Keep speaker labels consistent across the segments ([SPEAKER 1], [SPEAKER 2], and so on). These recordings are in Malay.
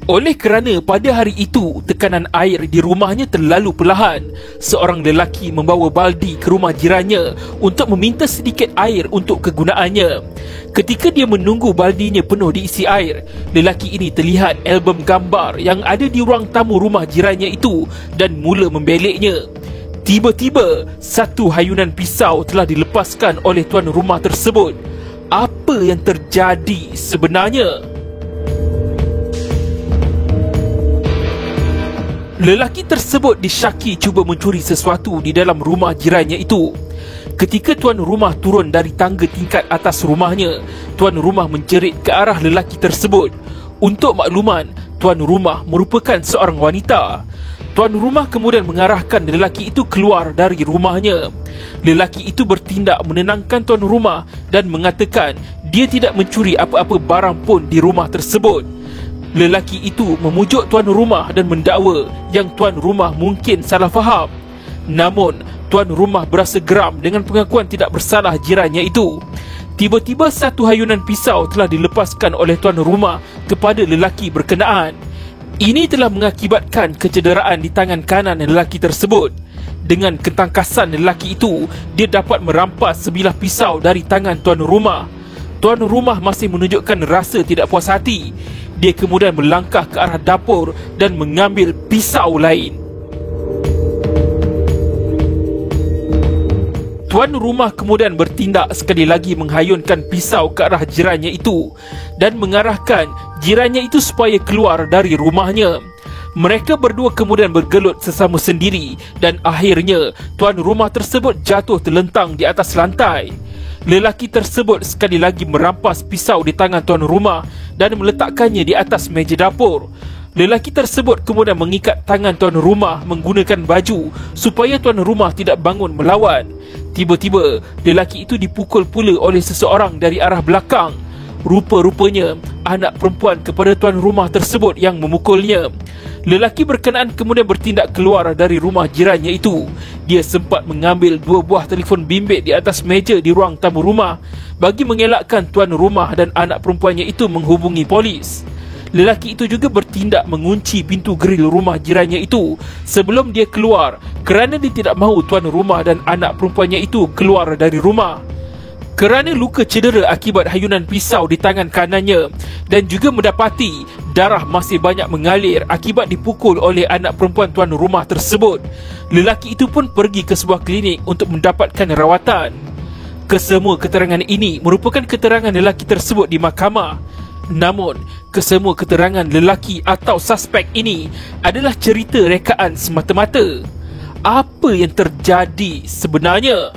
[SPEAKER 1] Oleh kerana pada hari itu tekanan air di rumahnya terlalu perlahan, seorang lelaki membawa baldi ke rumah jirannya untuk meminta sedikit air untuk kegunaannya. Ketika dia menunggu baldinya penuh diisi air, lelaki ini terlihat album gambar yang ada di ruang tamu rumah jirannya itu dan mula membeleknya. Tiba-tiba, satu hayunan pisau telah dilepaskan oleh tuan rumah tersebut. Apa yang terjadi sebenarnya? Lelaki tersebut disyaki cuba mencuri sesuatu di dalam rumah jirannya itu. Ketika tuan rumah turun dari tangga tingkat atas rumahnya, tuan rumah menjerit ke arah lelaki tersebut. Untuk makluman, tuan rumah merupakan seorang wanita. Tuan rumah kemudian mengarahkan lelaki itu keluar dari rumahnya. Lelaki itu bertindak menenangkan tuan rumah dan mengatakan dia tidak mencuri apa-apa barang pun di rumah tersebut. Lelaki itu memujuk tuan rumah dan mendakwa yang tuan rumah mungkin salah faham. Namun, tuan rumah berasa geram dengan pengakuan tidak bersalah jirannya itu. Tiba-tiba satu hayunan pisau telah dilepaskan oleh tuan rumah kepada lelaki berkenaan. Ini telah mengakibatkan kecederaan di tangan kanan lelaki tersebut. Dengan ketangkasan lelaki itu, dia dapat merampas sebilah pisau dari tangan tuan rumah. Tuan rumah masih menunjukkan rasa tidak puas hati. Dia kemudian melangkah ke arah dapur dan mengambil pisau lain. Tuan rumah kemudian bertindak sekali lagi menghayunkan pisau ke arah jirannya itu dan mengarahkan jirannya itu supaya keluar dari rumahnya. Mereka berdua kemudian bergelut sesama sendiri dan akhirnya tuan rumah tersebut jatuh terlentang di atas lantai. Lelaki tersebut sekali lagi merampas pisau di tangan tuan rumah dan meletakkannya di atas meja dapur. Lelaki tersebut kemudian mengikat tangan tuan rumah menggunakan baju supaya tuan rumah tidak bangun melawan. Tiba-tiba, lelaki itu dipukul pula oleh seseorang dari arah belakang. Rupa-rupanya anak perempuan kepada tuan rumah tersebut yang memukulnya. Lelaki berkenaan kemudian bertindak keluar dari rumah jirannya itu. Dia sempat mengambil 2 buah telefon bimbit di atas meja di ruang tamu rumah bagi mengelakkan tuan rumah dan anak perempuannya itu menghubungi polis. Lelaki itu juga bertindak mengunci pintu grill rumah jirannya itu sebelum dia keluar kerana dia tidak mahu tuan rumah dan anak perempuannya itu keluar dari rumah. Kerana luka cedera akibat hayunan pisau di tangan kanannya dan juga mendapati darah masih banyak mengalir akibat dipukul oleh anak perempuan tuan rumah tersebut, lelaki itu pun pergi ke sebuah klinik untuk mendapatkan rawatan. Kesemua keterangan ini merupakan keterangan lelaki tersebut di mahkamah. Namun, kesemua keterangan lelaki atau suspek ini adalah cerita rekaan semata-mata. Apa yang terjadi sebenarnya?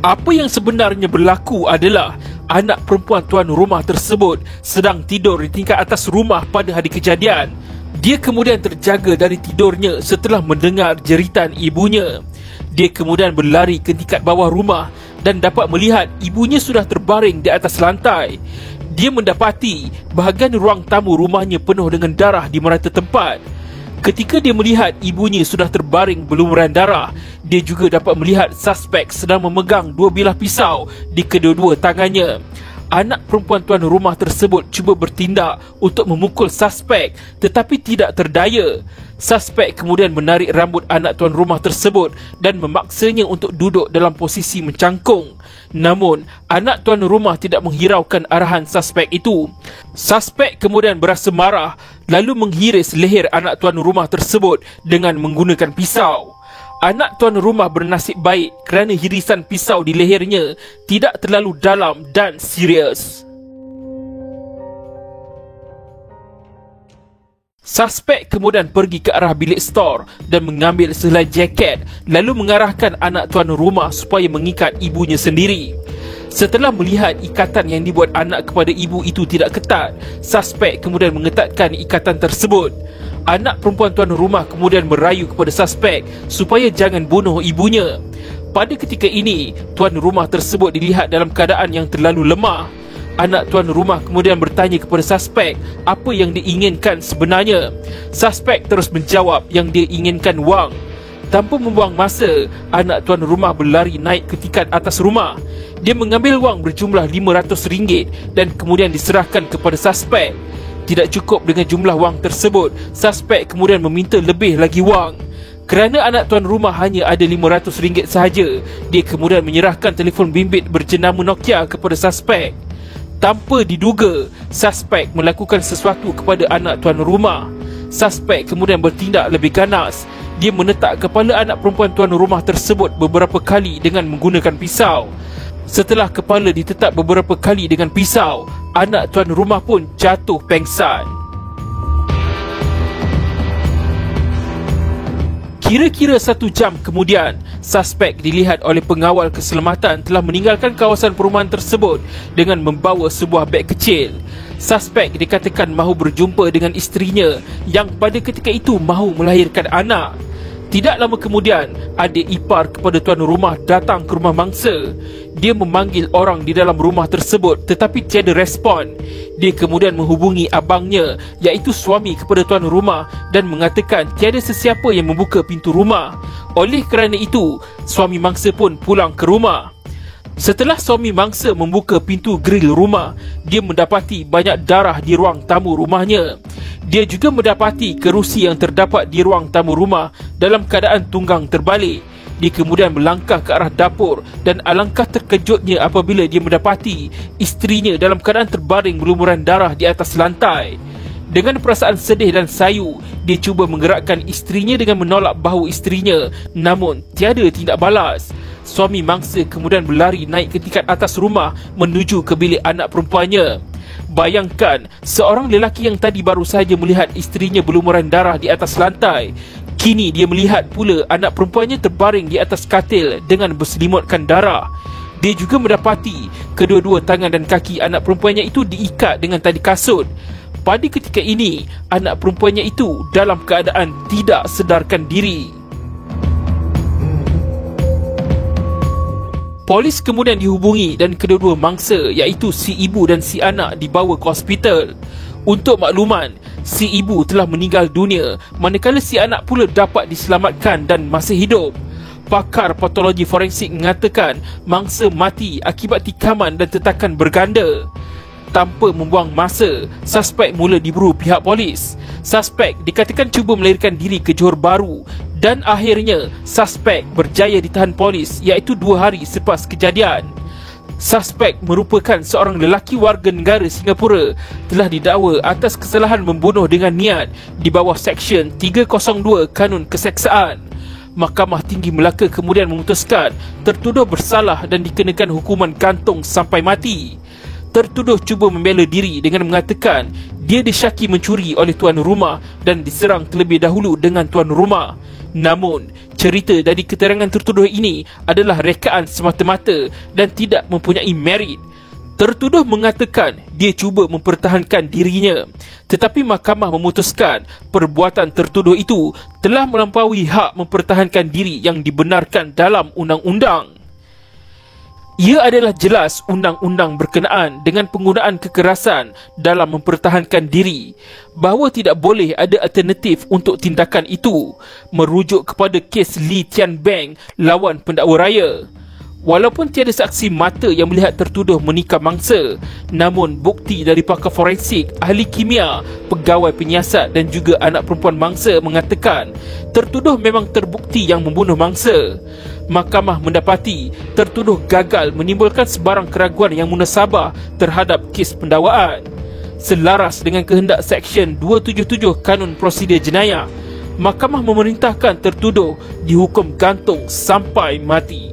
[SPEAKER 1] Apa yang sebenarnya berlaku adalah anak perempuan tuan rumah tersebut sedang tidur di tingkat atas rumah pada hari kejadian. Dia kemudian terjaga dari tidurnya setelah mendengar jeritan ibunya. Dia kemudian berlari ke tingkat bawah rumah dan dapat melihat ibunya sudah terbaring di atas lantai. Dia mendapati bahagian ruang tamu rumahnya penuh dengan darah di merata tempat. Ketika dia melihat ibunya sudah terbaring berlumuran darah, dia juga dapat melihat suspek sedang memegang 2 bilah pisau di kedua-dua tangannya. Anak perempuan tuan rumah tersebut cuba bertindak untuk memukul suspek tetapi tidak terdaya. Suspek kemudian menarik rambut anak tuan rumah tersebut dan memaksanya untuk duduk dalam posisi mencangkung. Namun, anak tuan rumah tidak menghiraukan arahan suspek itu. Suspek kemudian berasa marah lalu menghiris leher anak tuan rumah tersebut dengan menggunakan pisau. Anak tuan rumah bernasib baik kerana hirisan pisau di lehernya tidak terlalu dalam dan serius. Suspek kemudian pergi ke arah bilik stor dan mengambil sehelai jaket lalu mengarahkan anak tuan rumah supaya mengikat ibunya sendiri. Setelah melihat ikatan yang dibuat anak kepada ibu itu tidak ketat, suspek kemudian mengetatkan ikatan tersebut. Anak perempuan tuan rumah kemudian merayu kepada suspek supaya jangan bunuh ibunya. Pada ketika ini, tuan rumah tersebut dilihat dalam keadaan yang terlalu lemah. Anak tuan rumah kemudian bertanya kepada suspek apa yang diinginkan sebenarnya. Suspek terus menjawab yang dia inginkan wang. Tanpa membuang masa, anak tuan rumah berlari naik ke tingkat atas rumah. Dia mengambil wang berjumlah RM500 dan kemudian diserahkan kepada suspek. Tidak cukup dengan jumlah wang tersebut, suspek kemudian meminta lebih lagi wang. Kerana anak tuan rumah hanya ada RM500 sahaja, dia kemudian menyerahkan telefon bimbit berjenama Nokia kepada suspek. Tanpa diduga, suspek melakukan sesuatu kepada anak tuan rumah. Suspek kemudian bertindak lebih ganas. Dia menetak kepala anak perempuan tuan rumah tersebut beberapa kali dengan menggunakan pisau. Setelah kepala ditetak beberapa kali dengan pisau, anak tuan rumah pun jatuh pengsan. Kira-kira 1 jam kemudian, suspek dilihat oleh pengawal keselamatan telah meninggalkan kawasan perumahan tersebut dengan membawa sebuah beg kecil. Suspek dikatakan mahu berjumpa dengan isterinya yang pada ketika itu mahu melahirkan anak. Tidak lama kemudian, adik ipar kepada tuan rumah datang ke rumah mangsa. Dia memanggil orang di dalam rumah tersebut tetapi tiada respon. Dia kemudian menghubungi abangnya, iaitu suami kepada tuan rumah, dan mengatakan tiada sesiapa yang membuka pintu rumah. Oleh kerana itu, suami mangsa pun pulang ke rumah. Setelah suami mangsa membuka pintu grill rumah, dia mendapati banyak darah di ruang tamu rumahnya. Dia juga mendapati kerusi yang terdapat di ruang tamu rumah dalam keadaan tunggang terbalik. Dia kemudian melangkah ke arah dapur dan alangkah terkejutnya apabila dia mendapati isterinya dalam keadaan terbaring berlumuran darah di atas lantai. Dengan perasaan sedih dan sayu, dia cuba menggerakkan isterinya dengan menolak bahu isterinya, namun tiada tindak balas. Suami mangsa kemudian berlari naik ke tingkat atas rumah menuju ke bilik anak perempuannya. Bayangkan, seorang lelaki yang tadi baru saja melihat isterinya berlumuran darah di atas lantai, kini dia melihat pula anak perempuannya terbaring di atas katil dengan berselimutkan darah. Dia juga mendapati kedua-dua tangan dan kaki anak perempuannya itu diikat dengan tali kasut. Pada ketika ini, anak perempuannya itu dalam keadaan tidak sedarkan diri. Polis kemudian dihubungi dan kedua-dua mangsa, iaitu si ibu dan si anak, dibawa ke hospital. Untuk makluman, si ibu telah meninggal dunia, manakala si anak pula dapat diselamatkan dan masih hidup. Pakar patologi forensik mengatakan mangsa mati akibat tikaman dan tetakan berganda. Tanpa membuang masa, suspek mula diburu pihak polis. Suspek dikatakan cuba melarikan diri ke Johor Bahru dan akhirnya suspek berjaya ditahan polis, iaitu 2 hari selepas kejadian. Suspek merupakan seorang lelaki warga negara Singapura, telah didakwa atas kesalahan membunuh dengan niat di bawah Seksyen 302 Kanun Keseksaan. Mahkamah Tinggi Melaka kemudian memutuskan tertuduh bersalah dan dikenakan hukuman gantung sampai mati. Tertuduh cuba membela diri dengan mengatakan dia disyaki mencuri oleh tuan rumah dan diserang terlebih dahulu dengan tuan rumah. Namun, cerita dari keterangan tertuduh ini adalah rekaan semata-mata dan tidak mempunyai merit. Tertuduh mengatakan dia cuba mempertahankan dirinya, tetapi mahkamah memutuskan perbuatan tertuduh itu telah melampaui hak mempertahankan diri yang dibenarkan dalam undang-undang. Ia adalah jelas undang-undang berkenaan dengan penggunaan kekerasan dalam mempertahankan diri, bahawa tidak boleh ada alternatif untuk tindakan itu, merujuk kepada kes Lee Tian Beng lawan pendakwa raya. Walaupun tiada saksi mata yang melihat tertuduh menikam mangsa, namun bukti dari pakar forensik, ahli kimia, pegawai penyiasat dan juga anak perempuan mangsa mengatakan tertuduh memang terbukti yang membunuh mangsa. Mahkamah mendapati tertuduh gagal menimbulkan sebarang keraguan yang munasabah terhadap kes pendakwaan. Selaras dengan kehendak Seksyen 277 Kanun Prosedur Jenayah, mahkamah memerintahkan tertuduh dihukum gantung sampai mati.